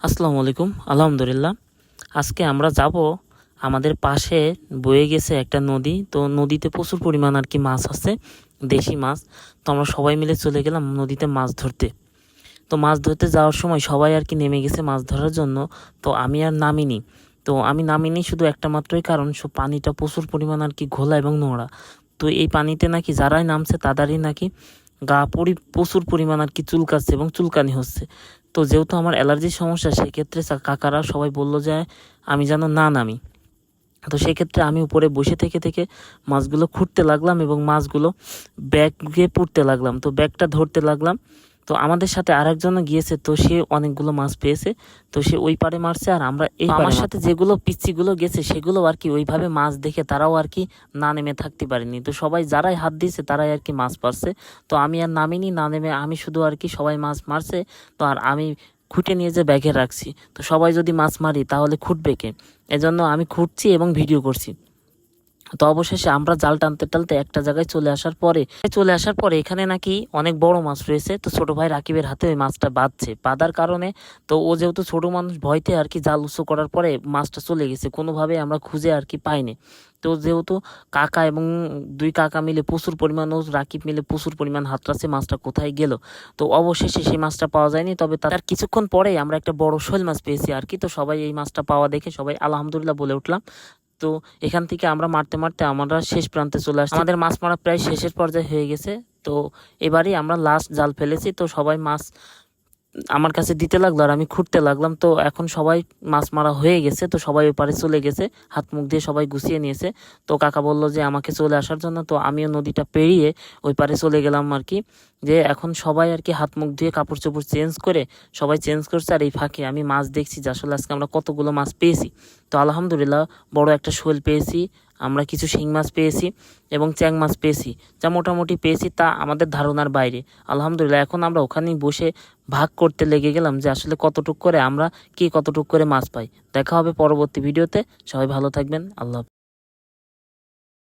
আসসালামু আলাইকুম। আলহামদুলিল্লাহ। আজকে আমরা যাব আমাদের পাশে বয়ে গেছে একটা নদী। তো নদীতে প্রচুর পরিমাণ আর কি মাছ আছে, দেশি মাছ। তো আমরা সবাই মিলে চলে গেলাম নদীতে মাছ ধরতে। তো মাছ ধরতে যাওয়ার সময় সবাই আর কি নেমে গেছে মাছ ধরার জন্য। তো আমি আর নামিনি। তো আমি নামিনি শুধু একটা মাত্রই কারণ, পানিটা প্রচুর পরিমাণ আর কি ঘোলা এবং নোংরা। তো এই পানিতে নাকি যারাই নামছে তাদেরই নাকি গা প্রচুর পরিমাণ আর কি চুলকাচ্ছে এবং চুলকানি হচ্ছে। তো যেহেতু আমার অ্যালার্জির সমস্যা, সেক্ষেত্রে কাকারা সবাই বলল যে আমি যেন না নামি। তো সেক্ষেত্রে আমি উপরে বসে থেকে থেকে মাছগুলো খুঁড়তে লাগলাম এবং মাছগুলো ব্যাগে পুড়তে লাগলাম। তো ব্যাগটা ধরতে লাগলাম। তো আমাদের সাথে আরেকজনও গিয়েছে, তো সে অনেকগুলো মাছ পেয়েছে। তো সে ওই পারে মারছে আর আমরা এই আমার সাথে যেগুলো পিচ্ছিগুলো গেছে সেগুলো আর কি ওইভাবে মাছ দেখে তারাও আর কি না নেমে থাকতে পারেনি। তো সবাই যারাই হাত দিয়েছে তারাই আর কি মাছ পারছে। তো আমি আর নামিনি, না নেমে আমি শুধু আর কি সবাই মাছ মারছে। তো আর আমি খুঁটে নিয়ে যে ব্যাগে রাখছি। তো সবাই যদি মাছ মারি তাহলে খুঁটবে কে? এজন্য আমি খুঁটছি এবং ভিডিও করছি। তো অবশেষে আমরা জাল টানতে টানতে একটা জায়গায় চলে আসার পরে এখানে নাকি অনেক বড় মাছ রয়েছে। তো ছোট ভাই রাকিবের হাতে ওই মাছটা বাঁধার কারণে, তো ও যেহেতু ছোট মানুষ, ভয়তে আর কি জাল উঁচু করার পরে মাছটা চলে গেছে, কোনোভাবে আমরা খুঁজে আর কি পাইনি। তো যেহেতু কাকা এবং দুই কাকা মিলে প্রচুর পরিমাণ, ও রাকিব মিলে প্রচুর পরিমাণ হাতড়াচ্ছে মাছটা কোথায় গেল। তো অবশেষে সেই মাছটা পাওয়া যায়নি, তবে তার কিছুক্ষণ পরেই আমরা একটা বড় শোল মাছ পেয়েছি আর কি। তো সবাই এই মাছটা পাওয়া দেখে সবাই আলহামদুলিল্লাহ বলে উঠলাম। তো এখান থেকে আমরা মারতে মারতে আমরা শেষ প্রান্তে চলে আসছি। আমাদের মাছ মারা প্রায় শেষের পর্যায়ে হয়ে গেছে। তো এবারই আমরা লাস্ট জাল ফেলেছি। তো সবাই মাছ আমার কাছে দিতে লাগলো আর আমি খুঁড়তে লাগলাম। তো এখন সবাই মাছ মারা হয়ে গেছে। তো সবাই ওই পারে চলে গেছে, হাত মুখ দিয়ে সবাই গুছিয়ে নিয়েছে। তো কাকা বলল যে আমাকে চলে আসার জন্য। তো আমিও নদীটা পেরিয়ে ওই পারে চলে গেলাম আর কি। যে এখন সবাই আর কি হাত মুখ ধুয়ে কাপড় চোপড় চেঞ্জ করে সবাই চেঞ্জ করছে। আর এই ফাঁকে আমি মাছ দেখছি যে আসলে আজকে আমরা কতগুলো মাছ পেয়েছি। তো আলহামদুলিল্লাহ বড় একটা শোল পেয়েছি, আমরা কিছু শিং মাছ পেয়েছি এবং চ্যাং মাছ পেয়েছি। যা মোটামুটি পেয়েছি তা আমাদের ধারণার বাইরে। আলহামদুলিল্লাহ এখন আমরা ওখানেই বসে ভাগ করতে লেগে গেলাম যে আসলে কতটুক করে আমরা কতটুক করে মাছ পাই। দেখা হবে পরবর্তী ভিডিওতে। সবাই ভালো থাকবেন। আল্লাহ।